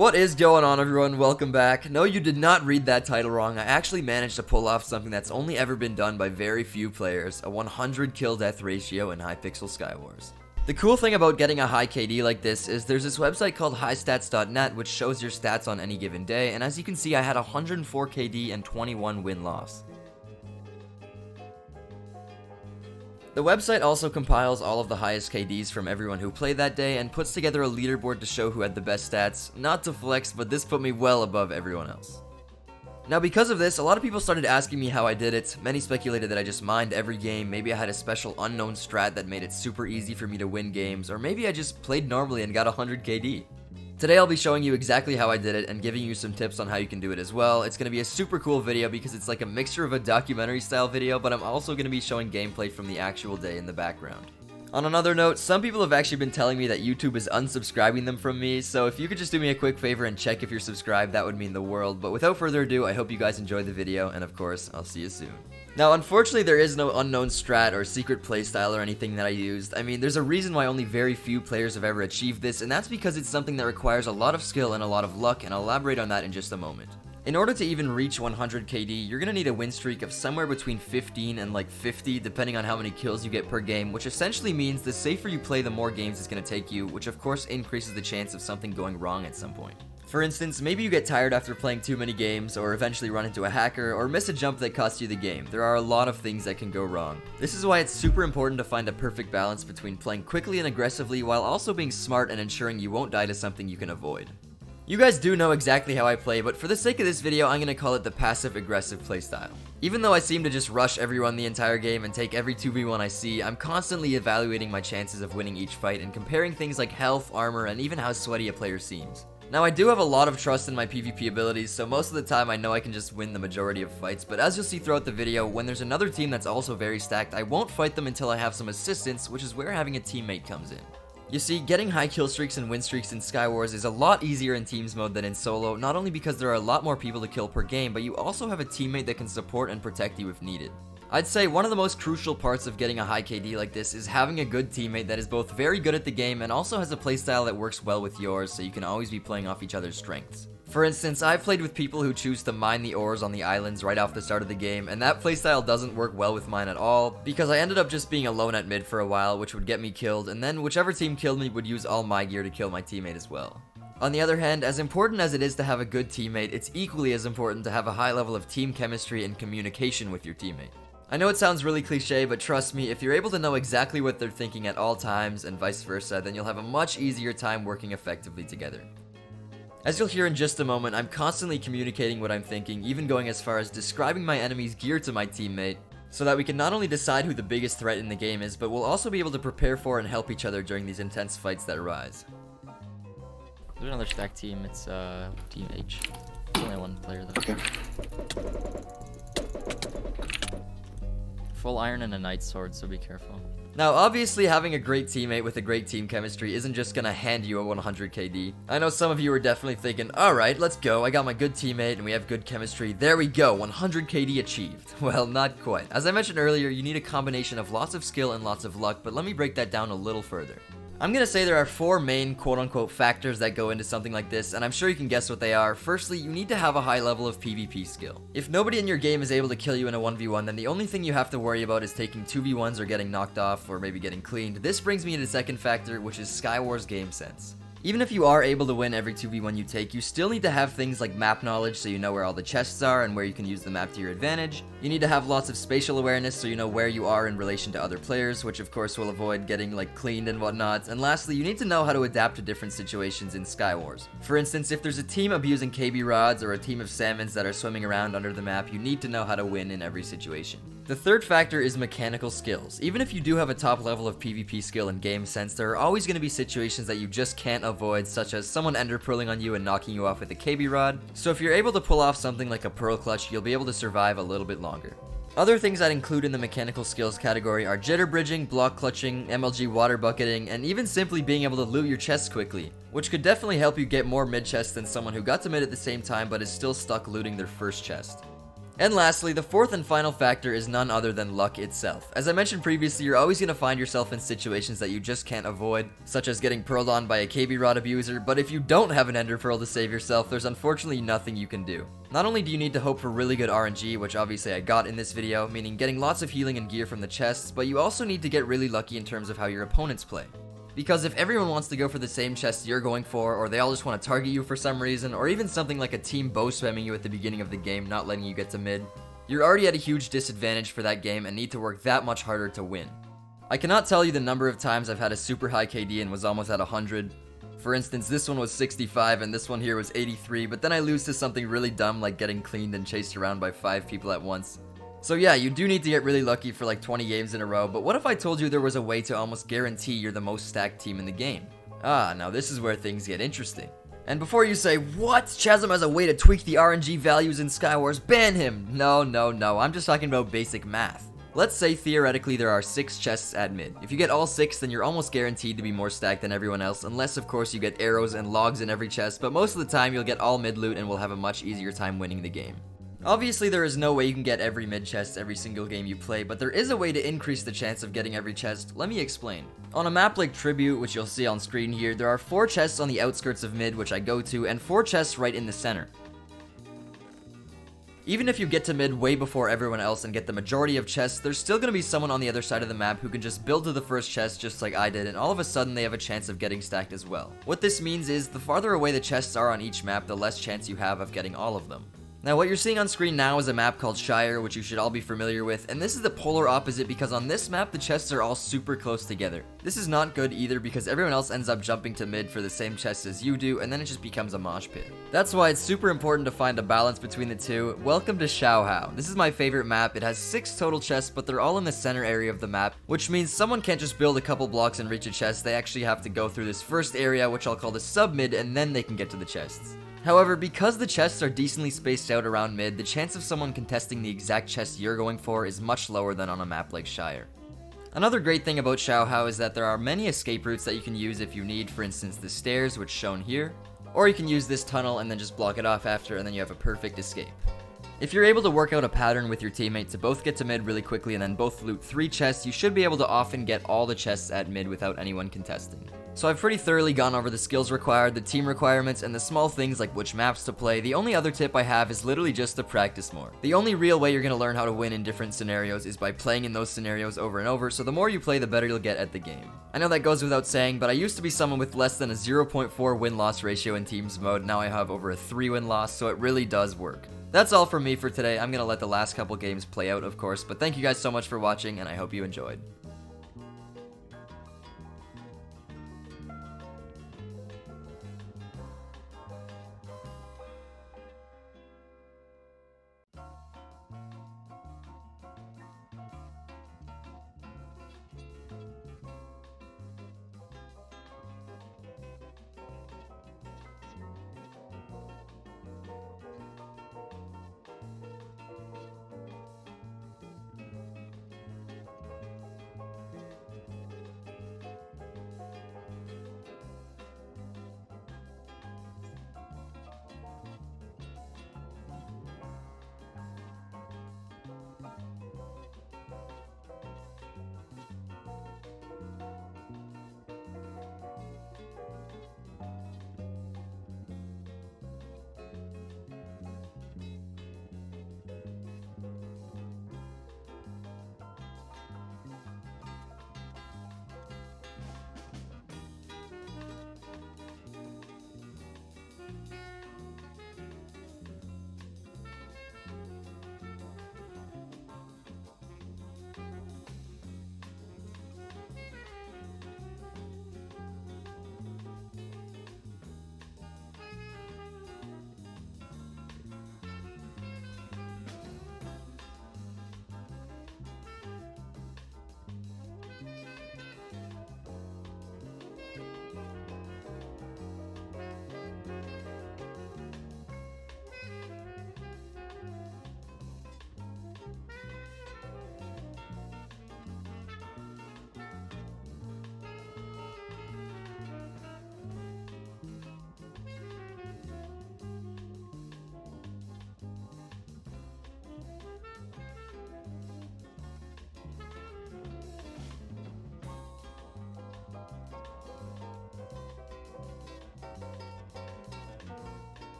What is going on, everyone? Welcome back. No, you did not read that title wrong. I actually managed to pull off something that's only ever been done by very few players, a 100 kill death ratio in Hypixel Skywars. The cool thing about getting a high KD like this is there's this website called highstats.net which shows your stats on any given day, and as you can see I had 104 KD and 21 win-loss. The website also compiles all of the highest KDs from everyone who played that day and puts together a leaderboard to show who had the best stats. Not to flex, but this put me well above everyone else. Now because of this, a lot of people started asking me how I did it. Many speculated that I just mined every game, maybe I had a special unknown strat that made it super easy for me to win games, or maybe I just played normally and got 100 KD. Today I'll be showing you exactly how I did it and giving you some tips on how you can do it as well. It's going to be a super cool video because it's like a mixture of a documentary style video, but I'm also going to be showing gameplay from the actual day in the background. On another note, some people have actually been telling me that YouTube is unsubscribing them from me, so if you could just do me a quick favor and check if you're subscribed, that would mean the world. But without further ado, I hope you guys enjoyed the video, and of course, I'll see you soon. Now, unfortunately, there is no unknown strat or secret playstyle or anything that I used. I mean, there's a reason why only very few players have ever achieved this, and that's because it's something that requires a lot of skill and a lot of luck, and I'll elaborate on that in just a moment. In order to even reach 100 KD, you're gonna need a win streak of somewhere between 15 and like 50, depending on how many kills you get per game, which essentially means the safer you play, the more games it's gonna take you, which of course increases the chance of something going wrong at some point. For instance, maybe you get tired after playing too many games, or eventually run into a hacker, or miss a jump that costs you the game. There are a lot of things that can go wrong. This is why it's super important to find a perfect balance between playing quickly and aggressively while also being smart and ensuring you won't die to something you can avoid. You guys do know exactly how I play, but for the sake of this video, I'm gonna call it the passive-aggressive playstyle. Even though I seem to just rush everyone the entire game and take every 2v1 I see, I'm constantly evaluating my chances of winning each fight and comparing things like health, armor, and even how sweaty a player seems. Now, I do have a lot of trust in my PvP abilities, so most of the time I know I can just win the majority of fights, but as you'll see throughout the video, when there's another team that's also very stacked, I won't fight them until I have some assistance, which is where having a teammate comes in. You see, getting high kill streaks and win streaks in Skywars is a lot easier in teams mode than in solo, not only because there are a lot more people to kill per game, but you also have a teammate that can support and protect you if needed. I'd say one of the most crucial parts of getting a high KD like this is having a good teammate that is both very good at the game and also has a playstyle that works well with yours, so you can always be playing off each other's strengths. For instance, I've played with people who choose to mine the ores on the islands right off the start of the game, and that playstyle doesn't work well with mine at all, because I ended up just being alone at mid for a while, which would get me killed, and then whichever team killed me would use all my gear to kill my teammate as well. On the other hand, as important as it is to have a good teammate, it's equally as important to have a high level of team chemistry and communication with your teammate. I know it sounds really cliche, but trust me, if you're able to know exactly what they're thinking at all times and vice versa, then you'll have a much easier time working effectively together. As you'll hear in just a moment, I'm constantly communicating what I'm thinking, even going as far as describing my enemy's gear to my teammate, so that we can not only decide who the biggest threat in the game is, but we'll also be able to prepare for and help each other during these intense fights that arise. There's another stack team, it's Team H. There's only one player though. Okay. Full iron and a knight sword, so be careful. Now, obviously, having a great teammate with a great team chemistry isn't just gonna hand you a 100 KD. I know some of you are definitely thinking, alright, let's go, I got my good teammate and we have good chemistry, there we go, 100 KD achieved. Well, not quite. As I mentioned earlier, you need a combination of lots of skill and lots of luck, but let me break that down a little further. I'm gonna say there are 4 main quote-unquote factors that go into something like this, and I'm sure you can guess what they are. Firstly, you need to have a high level of PvP skill. If nobody in your game is able to kill you in a 1v1, then the only thing you have to worry about is taking 2v1s or getting knocked off, or maybe getting cleaned. This brings me to the second factor, which is Skywars game sense. Even if you are able to win every 2v1 you take, you still need to have things like map knowledge so you know where all the chests are and where you can use the map to your advantage. You need to have lots of spatial awareness so you know where you are in relation to other players, which of course will avoid getting like cleaned and whatnot. And lastly, you need to know how to adapt to different situations in Skywars. For instance, if there's a team abusing KB rods or a team of salmons that are swimming around under the map, you need to know how to win in every situation. The third factor is mechanical skills. Even if you do have a top level of PvP skill and game sense, there are always going to be situations that you just can't avoid, such as someone ender pearling on you and knocking you off with a KB rod. So if you're able to pull off something like a pearl clutch, you'll be able to survive a little bit longer. Other things I'd include in the mechanical skills category are jitter bridging, block clutching, MLG water bucketing, and even simply being able to loot your chests quickly, which could definitely help you get more mid chests than someone who got to mid at the same time but is still stuck looting their first chest. And lastly, the fourth and final factor is none other than luck itself. As I mentioned previously, you're always going to find yourself in situations that you just can't avoid, such as getting pearled on by a KB Rod abuser, but if you don't have an Ender Pearl to save yourself, there's unfortunately nothing you can do. Not only do you need to hope for really good RNG, which obviously I got in this video, meaning getting lots of healing and gear from the chests, but you also need to get really lucky in terms of how your opponents play. Because if everyone wants to go for the same chest you're going for, or they all just want to target you for some reason, or even something like a team bow spamming you at the beginning of the game, not letting you get to mid, you're already at a huge disadvantage for that game and need to work that much harder to win. I cannot tell you the number of times I've had a super high KD and was almost at 100. For instance, this one was 65 and this one here was 83, but then I lose to something really dumb like getting cleaned and chased around by 5 people at once. So yeah, you do need to get really lucky for like 20 games in a row, but what if I told you there was a way to almost guarantee you're the most stacked team in the game? Ah, now this is where things get interesting. And before you say, what? Chazm has a way to tweak the RNG values in Skywars, ban him! No, I'm just talking about basic math. Let's say theoretically there are 6 chests at mid. If you get all 6, then you're almost guaranteed to be more stacked than everyone else, unless of course you get arrows and logs in every chest, but most of the time you'll get all mid loot and will have a much easier time winning the game. Obviously, there is no way you can get every mid chest every single game you play, but there is a way to increase the chance of getting every chest. Let me explain. On a map like Tribute, which you'll see on screen here, there are 4 chests on the outskirts of mid, which I go to, and 4 chests right in the center. Even if you get to mid way before everyone else and get the majority of chests, there's still going to be someone on the other side of the map who can just build to the first chest just like I did, and all of a sudden they have a chance of getting stacked as well. What this means is, the farther away the chests are on each map, the less chance you have of getting all of them. Now what you're seeing on screen now is a map called Shire, which you should all be familiar with, and this is the polar opposite because on this map the chests are all super close together. This is not good either because everyone else ends up jumping to mid for the same chests as you do, and then it just becomes a mosh pit. That's why it's super important to find a balance between the two. Welcome to Xiaohao. This is my favorite map. It has 6 total chests, but they're all in the center area of the map, which means someone can't just build a couple blocks and reach a chest. They actually have to go through this first area, which I'll call the sub-mid, and then they can get to the chests. However, because the chests are decently spaced out around mid, the chance of someone contesting the exact chest you're going for is much lower than on a map like Shire. Another great thing about Xiaohao is that there are many escape routes that you can use if you need, for instance the stairs, which shown here, or you can use this tunnel and then just block it off after, and then you have a perfect escape. If you're able to work out a pattern with your teammate to both get to mid really quickly and then both loot 3 chests, you should be able to often get all the chests at mid without anyone contesting. So I've pretty thoroughly gone over the skills required, the team requirements, and the small things like which maps to play. The only other tip I have is literally just to practice more. The only real way you're going to learn how to win in different scenarios is by playing in those scenarios over and over, so the more you play, the better you'll get at the game. I know that goes without saying, but I used to be someone with less than a 0.4 win-loss ratio in teams mode. Now I have over a 3 win-loss, so it really does work. That's all from me for today. I'm going to let the last couple games play out, of course, but thank you guys so much for watching, and I hope you enjoyed.